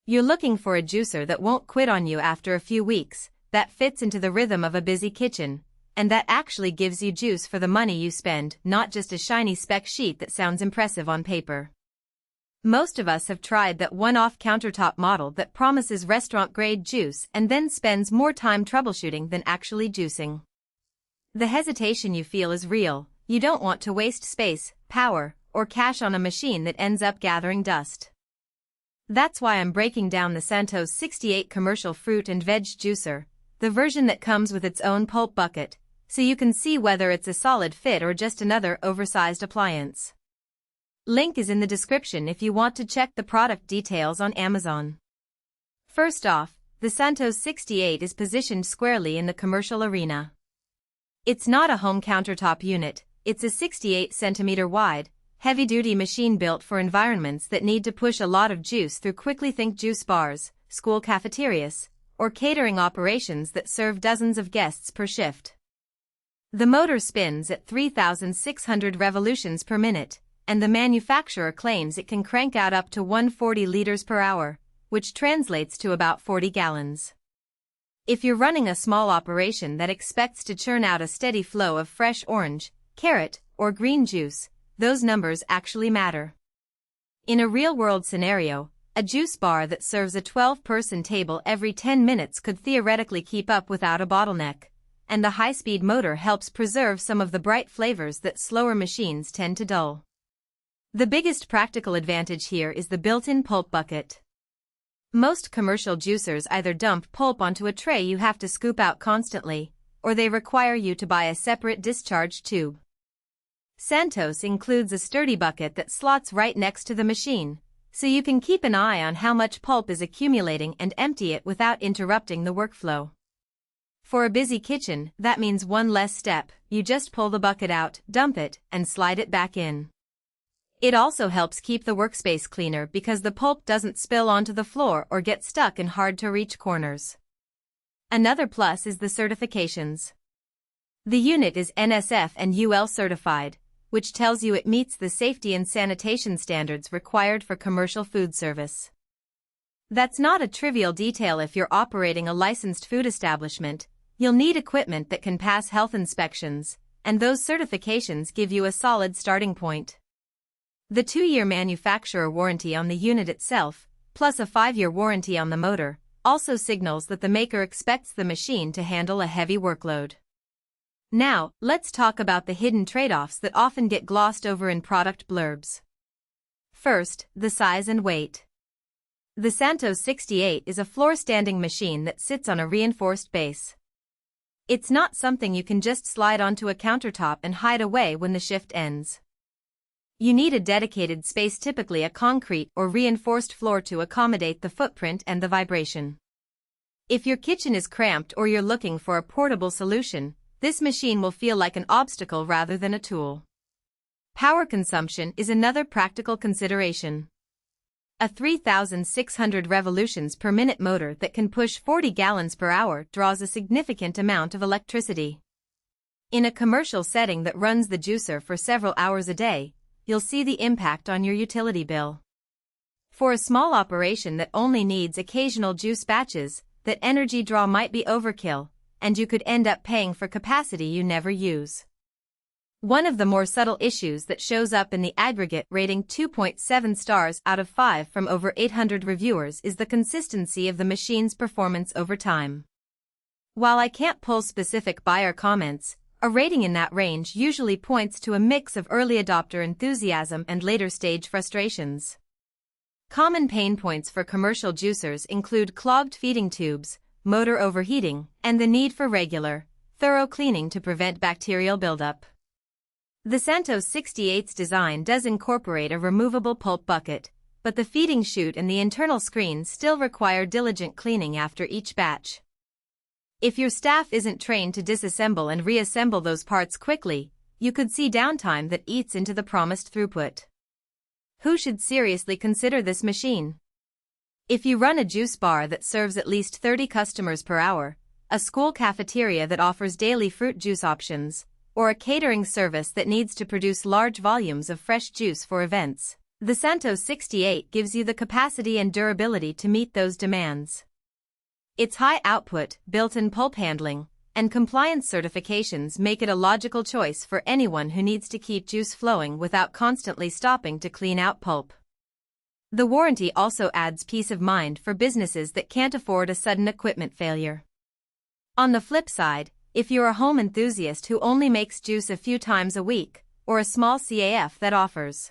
You're looking for a juicer that won't quit on you after a few weeks, that fits into the rhythm of a busy kitchen, and that actually gives you juice for the money you spend, not just a shiny spec sheet that sounds impressive on paper. Most of us have tried that one-off countertop model that promises restaurant-grade juice and then spends more time troubleshooting than actually juicing. The hesitation you feel is real. You don't want to waste space, power, or cash on a machine that ends up gathering dust. That's why I'm breaking down the Santos 68 commercial fruit and veg juicer, the version that comes with its own pulp bucket, so you can see whether it's a solid fit or just another oversized appliance. Link is in the description if you want to check the product details on Amazon. First off, the Santos 68 is positioned squarely in the commercial arena. It's not a home countertop unit, it's a 68 centimeter wide, heavy-duty machine built for environments that need to push a lot of juice through quickly think juice bars, school cafeterias, or catering operations that serve dozens of guests per shift. The motor spins at 3,600 revolutions per minute, and the manufacturer claims it can crank out up to 140 liters per hour, which translates to about 40 gallons. If you're running a small operation that expects to churn out a steady flow of fresh orange, carrot, or green juice, those numbers actually matter. In a real-world scenario, a juice bar that serves a 12-person table every 10 minutes could theoretically keep up without a bottleneck, and the high-speed motor helps preserve some of the bright flavors that slower machines tend to dull. The biggest practical advantage here is the built-in pulp bucket. Most commercial juicers either dump pulp onto a tray you have to scoop out constantly, or they require you to buy a separate discharge tube. Santos includes a sturdy bucket that slots right next to the machine, so you can keep an eye on how much pulp is accumulating and empty it without interrupting the workflow. For a busy kitchen, that means one less step. You just pull the bucket out, dump it, and slide it back in. It also helps keep the workspace cleaner because the pulp doesn't spill onto the floor or get stuck in hard-to-reach corners. Another plus is the certifications. The unit is NSF and UL certified, which tells you it meets the safety and sanitation standards required for commercial food service. That's not a trivial detail. If you're operating a licensed food establishment, you'll need equipment that can pass health inspections, and those certifications give you a solid starting point. The 2-year manufacturer warranty on the unit itself, plus a 5-year warranty on the motor, also signals that the maker expects the machine to handle a heavy workload. Now, let's talk about the hidden trade-offs that often get glossed over in product blurbs. First, the size and weight. The Santos 68 is a floor-standing machine that sits on a reinforced base. It's not something you can just slide onto a countertop and hide away when the shift ends. You need a dedicated space, typically a concrete or reinforced floor, to accommodate the footprint and the vibration. If your kitchen is cramped or you're looking for a portable solution, this machine will feel like an obstacle rather than a tool. Power consumption is another practical consideration. A 3,600 revolutions per minute motor that can push 40 gallons per hour draws a significant amount of electricity. In a commercial setting that runs the juicer for several hours a day, you'll see the impact on your utility bill. For a small operation that only needs occasional juice batches, that energy draw might be overkill, and you could end up paying for capacity you never use. One of the more subtle issues that shows up in the aggregate rating 2.7 stars out of 5 from over 800 reviewers is the consistency of the machine's performance over time. While I can't pull specific buyer comments, a rating in that range usually points to a mix of early adopter enthusiasm and later-stage frustrations. Common pain points for commercial juicers include clogged feeding tubes, motor overheating, and the need for regular, thorough cleaning to prevent bacterial buildup. The Santos 68's design does incorporate a removable pulp bucket, but the feeding chute and the internal screen still require diligent cleaning after each batch. If your staff isn't trained to disassemble and reassemble those parts quickly, you could see downtime that eats into the promised throughput. Who should seriously consider this machine? If you run a juice bar that serves at least 30 customers per hour, a school cafeteria that offers daily fruit juice options, or a catering service that needs to produce large volumes of fresh juice for events, The Santos 68 gives you the capacity and durability to meet those demands. Its high output, built-in pulp handling, and compliance certifications make it a logical choice for anyone who needs to keep juice flowing without constantly stopping to clean out pulp. The warranty also adds peace of mind for businesses that can't afford a sudden equipment failure. On the flip side, if you're a home enthusiast who only makes juice a few times a week, or a small CAF that offers